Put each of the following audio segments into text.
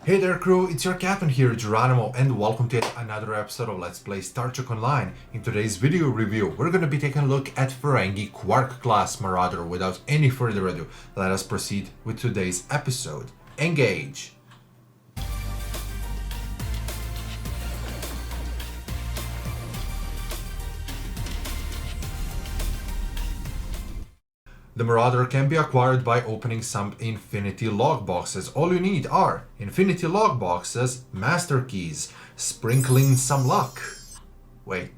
Hey there crew, it's your captain here, Geronimo, and welcome to yet another episode of Let's Play Star Trek Online. In today's video review, we're going to be taking a look at Ferengi Quark-class Marauder. Without any further ado, let us proceed with today's episode. Engage! The Marauder can be acquired by opening some Infinity log boxes. All you need are Infinity log boxes, master keys, sprinkling some luck. Wait.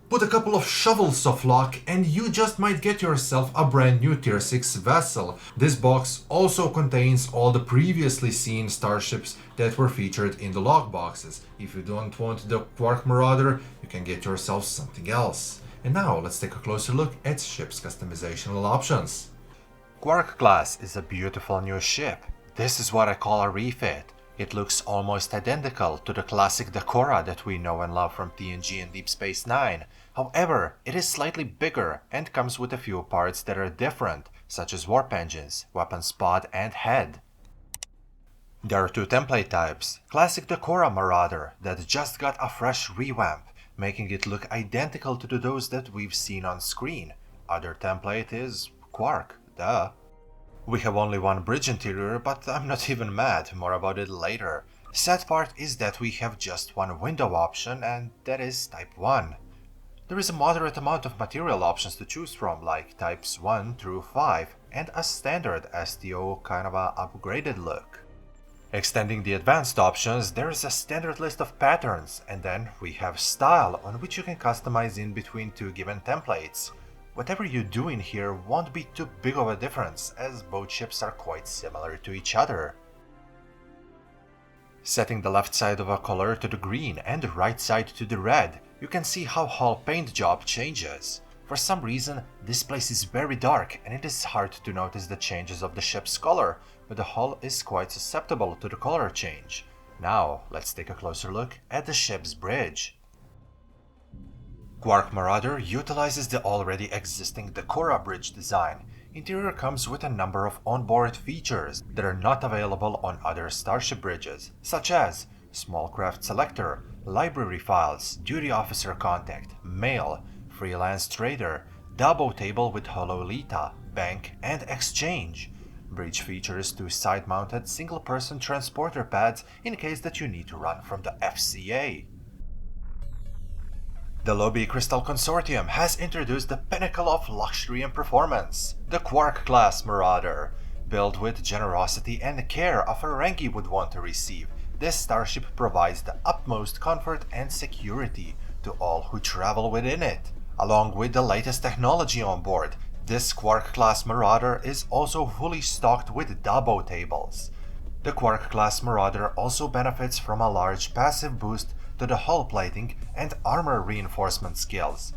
Put a couple of shovels of luck and you just might get yourself a brand new tier 6 vessel. This box also contains all the previously seen starships that were featured in the log boxes. If you don't want the Quark Marauder, you can get yourself something else. And now let's take a closer look at ship's customizational options. Quark class is a beautiful new ship. This is what I call a refit. It looks almost identical to the classic D'Kora that we know and love from TNG and Deep Space Nine. However, it is slightly bigger and comes with a few parts that are different, such as warp engines, weapons pod, and head. There are two template types: classic D'Kora Marauder that just got a fresh revamp, making it look identical to those that we've seen on screen. Other template is Quark, duh. We have only one bridge interior, but I'm not even mad, more about it later. Sad part is that we have just one window option, and that is type 1. There is a moderate amount of material options to choose from, like types 1 through 5, and a standard STO kind of a upgraded look. Extending the advanced options, there is a standard list of patterns, and then we have style, on which you can customize in between two given templates. Whatever you do in here won't be too big of a difference, as both ships are quite similar to each other. Setting the left side of a color to the green and the right side to the red, you can see how hull paint job changes. For some reason, this place is very dark and it is hard to notice the changes of the ship's color, but the hull is quite susceptible to the color change. Now, let's take a closer look at the ship's bridge. Quark Marauder utilizes the already existing D'Kora bridge design. Interior comes with a number of onboard features that are not available on other starship bridges, such as small craft selector, library files, duty officer contact, mail, freelance trader, Dabo table with hololita, bank, and exchange. Bridge features two side-mounted single-person transporter pads in case that you need to run from the FCA. The Lobby Crystal Consortium has introduced the pinnacle of luxury and performance, the Quark-class Marauder. Built with generosity and care a Ferengi would want to receive, this starship provides the utmost comfort and security to all who travel within it. Along with the latest technology on board, this Quark-class Marauder is also fully stocked with Dabo tables. The Quark-class Marauder also benefits from a large passive boost to the hull plating and armor reinforcement skills.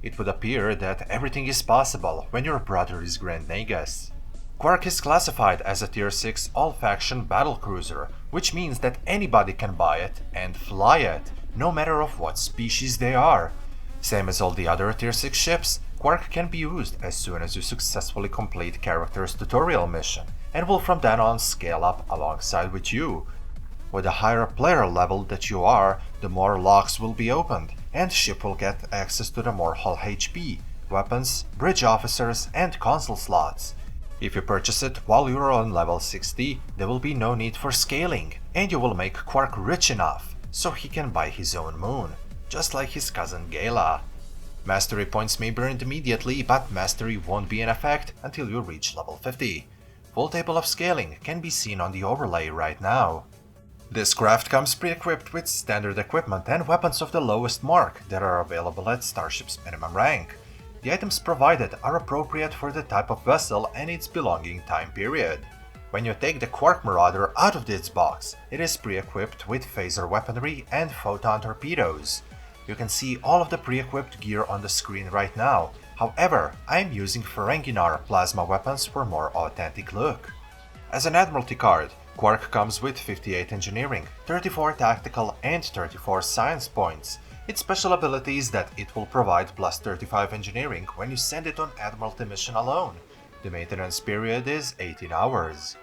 It would appear that everything is possible when your brother is Grand Nagus. Quark is classified as a Tier 6 all-faction battlecruiser, which means that anybody can buy it and fly it, no matter of what species they are. Same as all the other Tier 6 ships, Quark can be used as soon as you successfully complete character's tutorial mission, and will from then on scale up alongside with you. With the higher player level that you are, the more locks will be opened, and ship will get access to the more hull HP, weapons, bridge officers, and console slots. If you purchase it while you are on level 60, there will be no need for scaling, and you will make Quark rich enough, so he can buy his own moon, just like his cousin Gala. Mastery points may be earned immediately, but mastery won't be in effect until you reach level 50. Full table of scaling can be seen on the overlay right now. This craft comes pre-equipped with standard equipment and weapons of the lowest mark that are available at Starship's minimum rank. The items provided are appropriate for the type of vessel and its belonging time period. When you take the Quark Marauder out of this box, it is pre-equipped with phaser weaponry and photon torpedoes. You can see all of the pre-equipped gear on the screen right now. However, I am using Ferengi plasma weapons for more authentic look. As an Admiralty card, Quark comes with 58 engineering, 34 tactical, and 34 science points. Its special ability is that it will provide plus 35 engineering when you send it on Admiralty mission alone. The maintenance period is 18 hours.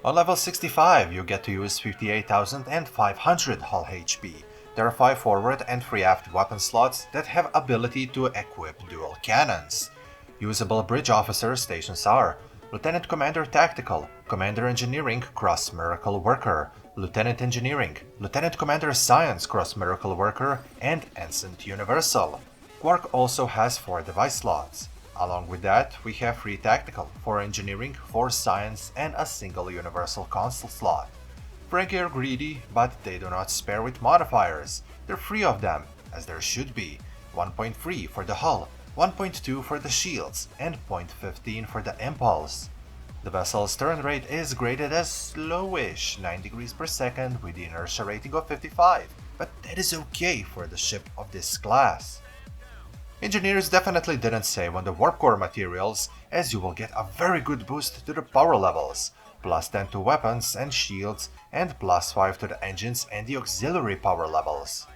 On level 65, you get to use 58,500 hull HP. There are 5 forward and 3 aft weapon slots that have ability to equip dual cannons. Usable bridge officer stations are Lieutenant Commander Tactical, Commander Engineering Cross Miracle Worker, Lieutenant Engineering, Lieutenant Commander Science Cross Miracle Worker, and Ensign Universal. Quark also has 4 device slots. Along with that, we have 3 Tactical, 4 Engineering, 4 Science, and a single Universal console slot. Ferengi are greedy, but they do not spare with modifiers. There are 3 of them, as there should be. 1.3 for the hull, 1.2 for the shields, and 0.15 for the impulse. The vessel's turn rate is graded as slowish, 9 degrees per second with the inertia rating of 55, but that is okay for the ship of this class. Engineers definitely didn't save on the warp core materials, as you will get a very good boost to the power levels, plus 10 to weapons and shields, and plus 5 to the engines and the auxiliary power levels.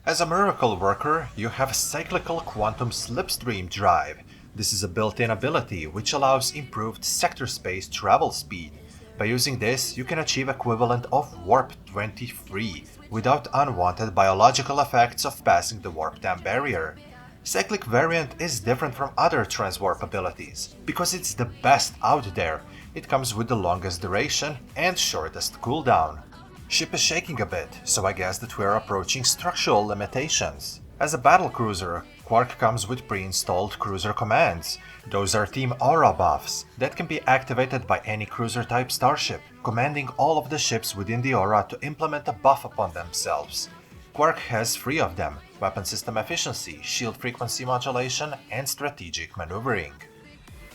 As a miracle worker, you have Cyclical Quantum Slipstream Drive. This is a built-in ability which allows improved sector space travel speed. By using this, you can achieve equivalent of Warp 23 without unwanted biological effects of passing the warp time barrier. Cyclic variant is different from other transwarp abilities because it's the best out there. It comes with the longest duration and shortest cooldown. Ship is shaking a bit, so I guess that we're approaching structural limitations. As a battlecruiser, Quark comes with pre-installed cruiser commands. Those are Team Aura buffs that can be activated by any cruiser-type starship, commanding all of the ships within the Aura to implement a buff upon themselves. Quark has 3 of them: weapon system efficiency, shield frequency modulation, and strategic maneuvering.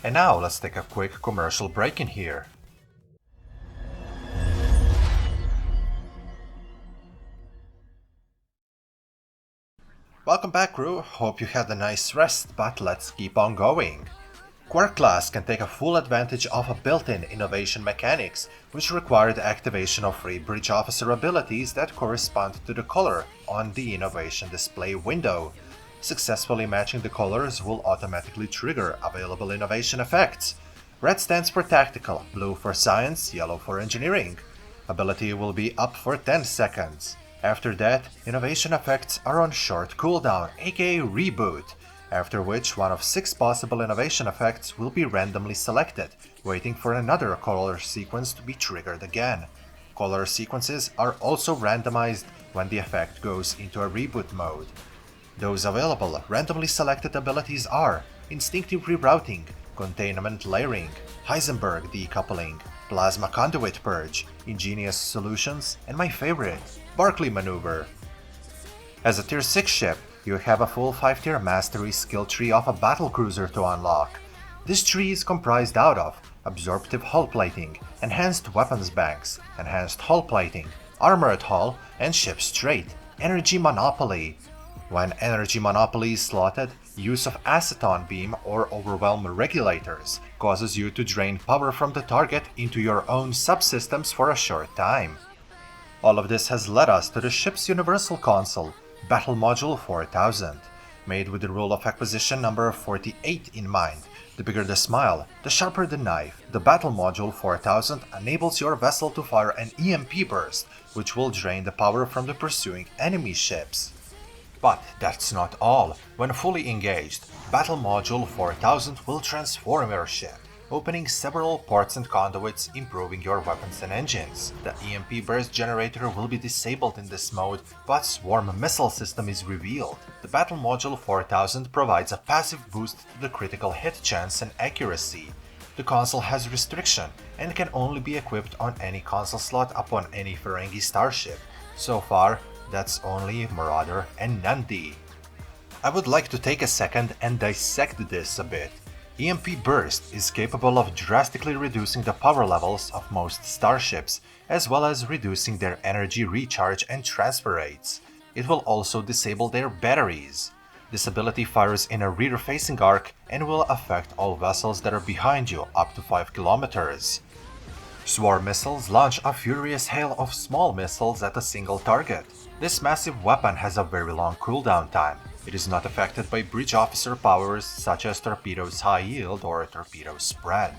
And now let's take a quick commercial break in here. Welcome back, crew. Hope you had a nice rest, but let's keep on going. Quark class can take a full advantage of a built-in innovation mechanics, which require the activation of 3 bridge officer abilities that correspond to the color on the innovation display window. Successfully matching the colors will automatically trigger available innovation effects. Red stands for tactical, blue for science, yellow for engineering. Ability will be up for 10 seconds. After that, innovation effects are on short cooldown, aka reboot, after which one of 6 possible innovation effects will be randomly selected, waiting for another color sequence to be triggered again. Color sequences are also randomized when the effect goes into a reboot mode. Those available randomly selected abilities are Instinctive Rerouting, Containment Layering, Heisenberg Decoupling, Plasma Conduit Purge, Ingenious Solutions, and my favorite, Barclay Maneuver. As a Tier 6 ship, you have a full 5-tier mastery skill tree of a battlecruiser to unlock. This tree is comprised out of Absorptive Hull Plating, Enhanced Weapons Banks, Enhanced Hull Plating, Armored Hull, and Ship's Trait, Energy Monopoly. When Energy Monopoly is slotted, use of Aceton Beam or Overwhelm Regulators causes you to drain power from the target into your own subsystems for a short time. All of this has led us to the ship's universal console, Battle Module 4000, made with the rule of acquisition number 48 in mind. The bigger the smile, the sharper the knife. The Battle Module 4000 enables your vessel to fire an EMP burst, which will drain the power from the pursuing enemy ships. But that's not all. When fully engaged, Battle Module 4000 will transform your ship, opening several ports and conduits, improving your weapons and engines. The EMP burst generator will be disabled in this mode, but Swarm Missile System is revealed. The Battle Module 4000 provides a passive boost to the critical hit chance and accuracy. The console has restriction and can only be equipped on any console slot upon any Ferengi starship. So far, that's only Marauder and Nandi. I would like to take a second and dissect this a bit. EMP Burst is capable of drastically reducing the power levels of most starships, as well as reducing their energy recharge and transfer rates. It will also disable their batteries. This ability fires in a rear-facing arc and will affect all vessels that are behind you up to 5 kilometers. Swarm missiles launch a furious hail of small missiles at a single target. This massive weapon has a very long cooldown time. It is not affected by bridge officer powers such as Torpedo's High Yield or Torpedo's Spread.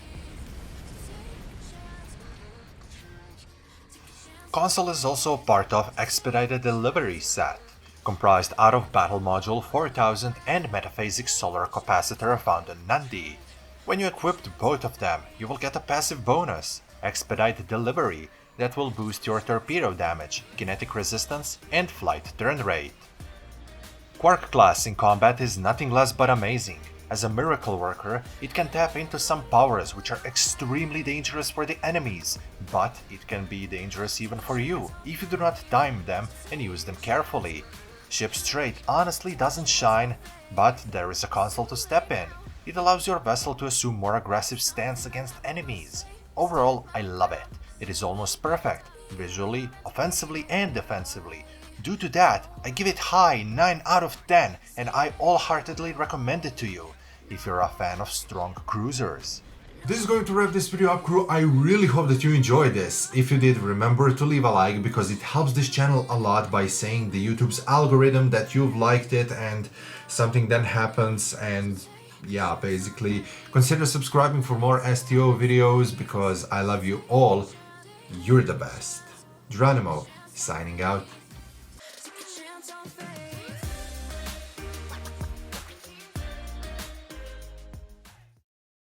Console is also part of Expedited Delivery set, comprised out of Battle Module 4000 and Metaphasic Solar Capacitor found in Nandi. When you equip both of them, you will get a passive bonus, Expedited Delivery, that will boost your torpedo damage, kinetic resistance, and flight turn rate. Quark class in combat is nothing less but amazing. As a miracle worker, it can tap into some powers which are extremely dangerous for the enemies, but it can be dangerous even for you if you do not time them and use them carefully. Ship's trait honestly doesn't shine, but there is a console to step in. It allows your vessel to assume more aggressive stance against enemies. Overall, I love it. It is almost perfect, visually, offensively, and defensively. Due to that, I give it high 9 out of 10, and I wholeheartedly recommend it to you, if you're a fan of strong cruisers. This is going to wrap this video up, crew. I really hope that you enjoyed this. If you did, remember to leave a like, because it helps this channel a lot by saying the YouTube's algorithm that you've liked it and something then happens, and yeah, basically consider subscribing for more STO videos, because I love you all. You're the best. Geronimo, signing out.